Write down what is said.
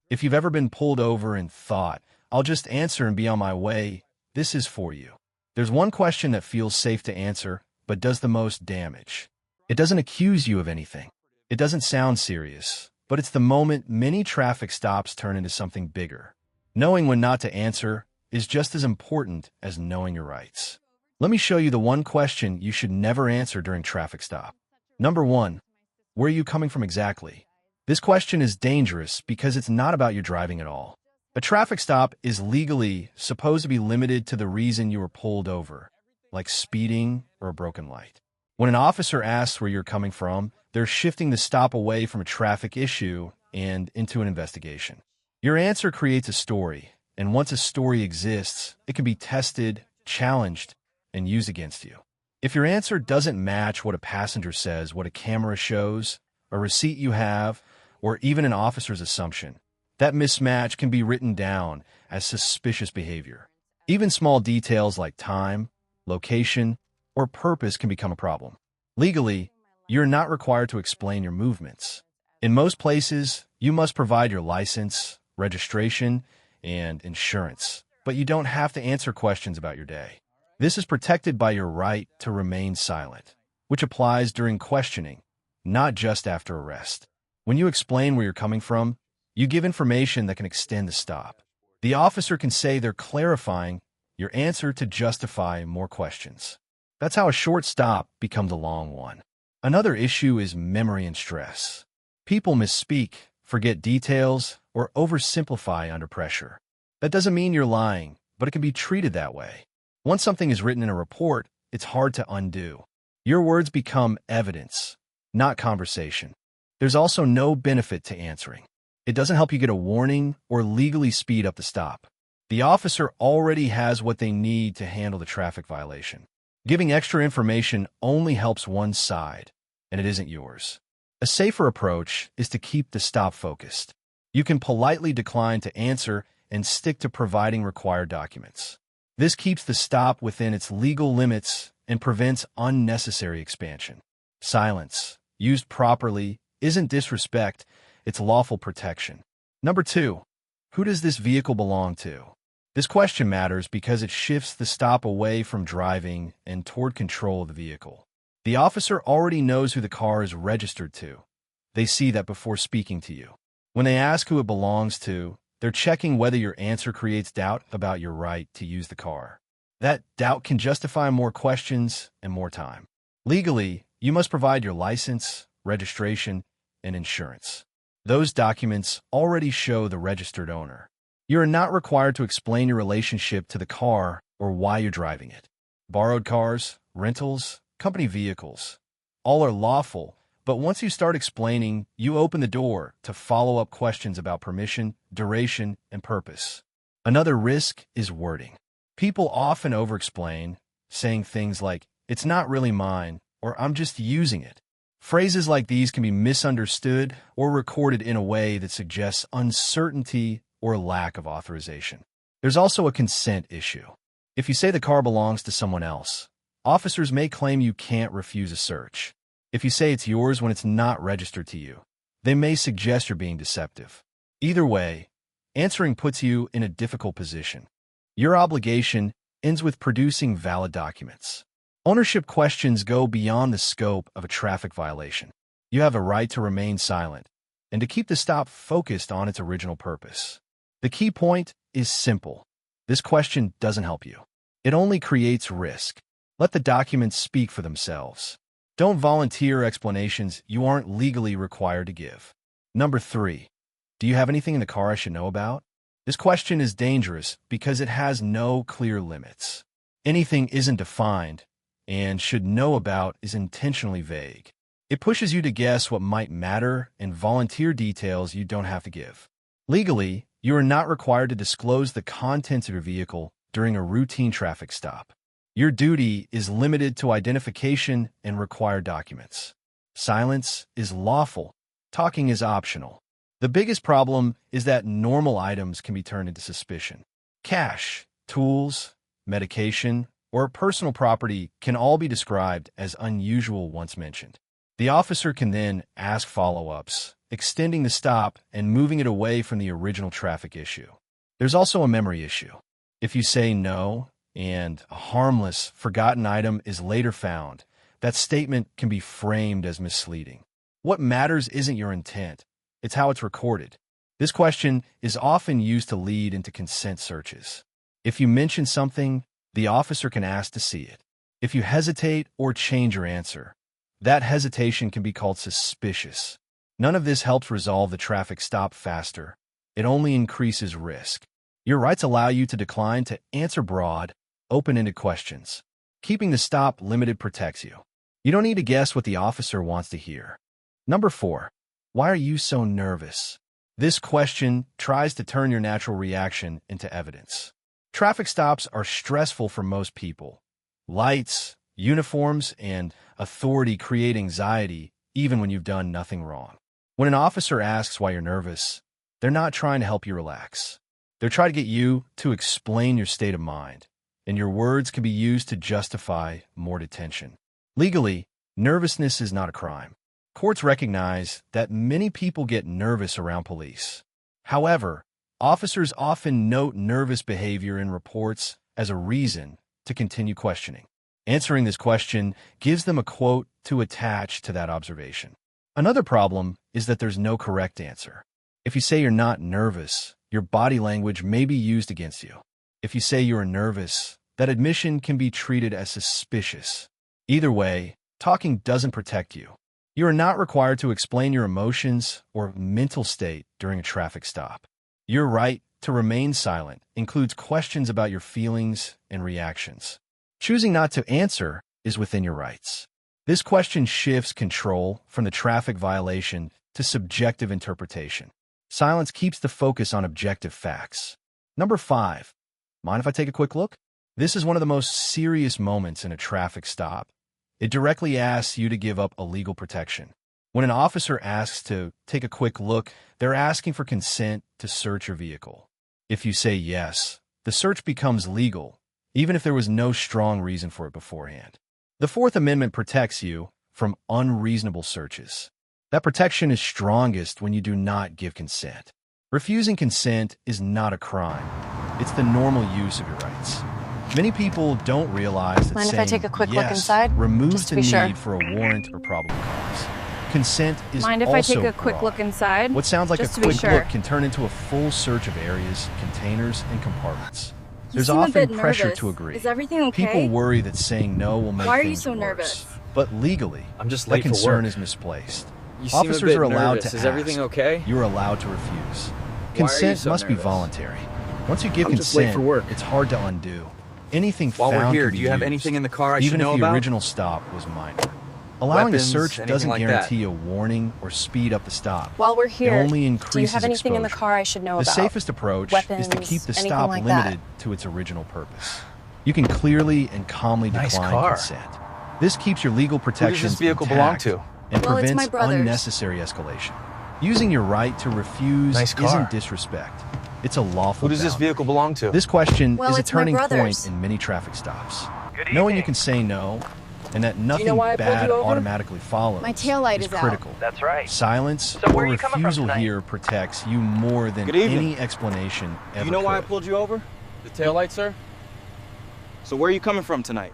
If you've ever been pulled over and thought, I'll just answer and be on my way, this is for you. There's one question that feels safe to answer, but does the most damage. It doesn't accuse you of anything. It doesn't sound serious, but it's the moment many traffic stops turn into something bigger. Knowing when not to answer is just as important as knowing your rights. Let me show you the one question you should never answer during traffic stop. Number 1. Where are you coming from exactly? This question is dangerous because it's not about your driving at all. A traffic stop is legally supposed to be limited to the reason you were pulled over, like speeding or a broken light. When an officer asks where you're coming from, they're shifting the stop away from a traffic issue and into an investigation. Your answer creates a story, and once a story exists, it can be tested, challenged, and used against you. If your answer doesn't match what a passenger says, what a camera shows, a receipt you have, or even an officer's assumption, that mismatch can be written down as suspicious behavior. Even small details like time, location, or purpose can become a problem. Legally, you're not required to explain your movements. In most places, you must provide your license, registration, and insurance, but you don't have to answer questions about your day. This is protected by your right to remain silent, which applies during questioning, not just after arrest. When you explain where you're coming from, you give information that can extend the stop. The officer can say they're clarifying your answer to justify more questions. That's how a short stop becomes a long one. Another issue is memory and stress. People misspeak, forget details, or oversimplify under pressure. That doesn't mean you're lying, but it can be treated that way. Once something is written in a report, it's hard to undo. Your words become evidence, not conversation. There's also no benefit to answering. It doesn't help you get a warning or legally speed up the stop. The officer already has what they need to handle the traffic violation. Giving extra information only helps one side, and it isn't yours. A safer approach is to keep the stop focused. You can politely decline to answer and stick to providing required documents. This keeps the stop within its legal limits and prevents unnecessary expansion. Silence, used properly, isn't disrespect, it's lawful protection. Number 2, who does this vehicle belong to? This question matters because it shifts the stop away from driving and toward control of the vehicle. The officer already knows who the car is registered to. They see that before speaking to you. When they ask who it belongs to, they're checking whether your answer creates doubt about your right to use the car. That doubt can justify more questions and more time. Legally, you must provide your license, registration, and insurance. Those documents already show the registered owner. You are not required to explain your relationship to the car or why you're driving it. Borrowed cars, rentals, company vehicles, all are lawful, but once you start explaining, you open the door to follow-up questions about permission, duration, and purpose. Another risk is wording. People often over-explain, saying things like, "It's not really mine," or "I'm just using it." Phrases like these can be misunderstood or recorded in a way that suggests uncertainty or lack of authorization. There's also a consent issue. If you say the car belongs to someone else, officers may claim you can't refuse a search. If you say it's yours when it's not registered to you, they may suggest you're being deceptive. Either way, answering puts you in a difficult position. Your obligation ends with producing valid documents. Ownership questions go beyond the scope of a traffic violation. You have a right to remain silent and to keep the stop focused on its original purpose. The key point is simple. This question doesn't help you. It only creates risk. Let the documents speak for themselves. Don't volunteer explanations you aren't legally required to give. Number 3, do you have anything in the car I should know about? This question is dangerous because it has no clear limits. Anything isn't defined, and should know about is intentionally vague. It pushes you to guess what might matter and volunteer details you don't have to give. Legally, you are not required to disclose the contents of your vehicle during a routine traffic stop. Your duty is limited to identification and required documents. Silence is lawful. Talking is optional. The biggest problem is that normal items can be turned into suspicion. Cash, tools, medication, or personal property can all be described as unusual once mentioned. The officer can then ask follow-ups, extending the stop and moving it away from the original traffic issue. There's also a memory issue. If you say no and a harmless, forgotten item is later found, that statement can be framed as misleading. What matters isn't your intent, it's how it's recorded. This question is often used to lead into consent searches. If you mention something, the officer can ask to see it. If you hesitate or change your answer, that hesitation can be called suspicious. None of this helps resolve the traffic stop faster. It only increases risk. Your rights allow you to decline to answer broad, open-ended questions. Keeping the stop limited protects you. You don't need to guess what the officer wants to hear. Number 4. Why are you so nervous? This question tries to turn your natural reaction into evidence. Traffic stops are stressful for most people. Lights, uniforms, and authority create anxiety even when you've done nothing wrong. When an officer asks why you're nervous, they're not trying to help you relax. They're trying to get you to explain your state of mind, and your words can be used to justify more detention. Legally, nervousness is not a crime. Courts recognize that many people get nervous around police. However, officers often note nervous behavior in reports as a reason to continue questioning. Answering this question gives them a quote to attach to that observation. Another problem is that there's no correct answer. If you say you're not nervous, your body language may be used against you. If you say you're nervous, that admission can be treated as suspicious. Either way, talking doesn't protect you. You are not required to explain your emotions or mental state during a traffic stop. Your right to remain silent includes questions about your feelings and reactions. Choosing not to answer is within your rights. This question shifts control from the traffic violation to subjective interpretation. Silence keeps the focus on objective facts. Number 5. Mind if I take a quick look? This is one of the most serious moments in a traffic stop. It directly asks you to give up a legal protection. When an officer asks to take a quick look, they're asking for consent to search your vehicle. If you say yes, the search becomes legal, even if there was no strong reason for it beforehand. The Fourth Amendment protects you from unreasonable searches. That protection is strongest when you do not give consent. Refusing consent is not a crime. It's the normal use of your rights. Many people don't realize that Mind if saying I take a quick look yes inside? removes Just to the be sure. need for a warrant or probable cause. Consent is Mind if also I take a quick broad. look inside? What sounds like Just a to be quick sure. look can turn into a full search of areas, containers, and compartments. You There's seem a often bit pressure nervous. to agree. Is everything okay? People worry that saying no will make Why are you things so worse. nervous? But legally, I'm just that late for concern work. is misplaced. You seem a Officers bit are allowed nervous. to Is everything ask. okay? You are allowed to refuse. Why are you Consent so must be nervous? voluntary. Once you give I'm just late consent, for work. it's hard to undo. Anything While we're found here, can be do you have used, anything in the car I even should know if the about? original stop was minor. Allowing Weapons, a search anything doesn't like that? guarantee a warning or speed up the stop. While we're It here, only do you increases have anything in the exposure. car I should know The about? safest approach is to Weapons, keep the anything stop like that? limited to its original purpose. You can clearly and calmly Nice decline car. consent. This keeps your legal Who does protections this vehicle belong intact to? and Well, it's prevents my brother's. unnecessary escalation. Using your right to refuse Nice car. isn't disrespect. It's a lawful Who does this boundary. vehicle belong to? This question Well, is a it's my turning point brother's. in many traffic stops. Knowing you can say no and that nothing why I pulled bad you over? automatically follows My taillight is is out. critical. That's right. Silence So where or are you coming from refusal tonight? here protects you more than Good evening. any explanation ever Do you know why I could. pulled you over? The taillight, sir? So where are you coming from tonight?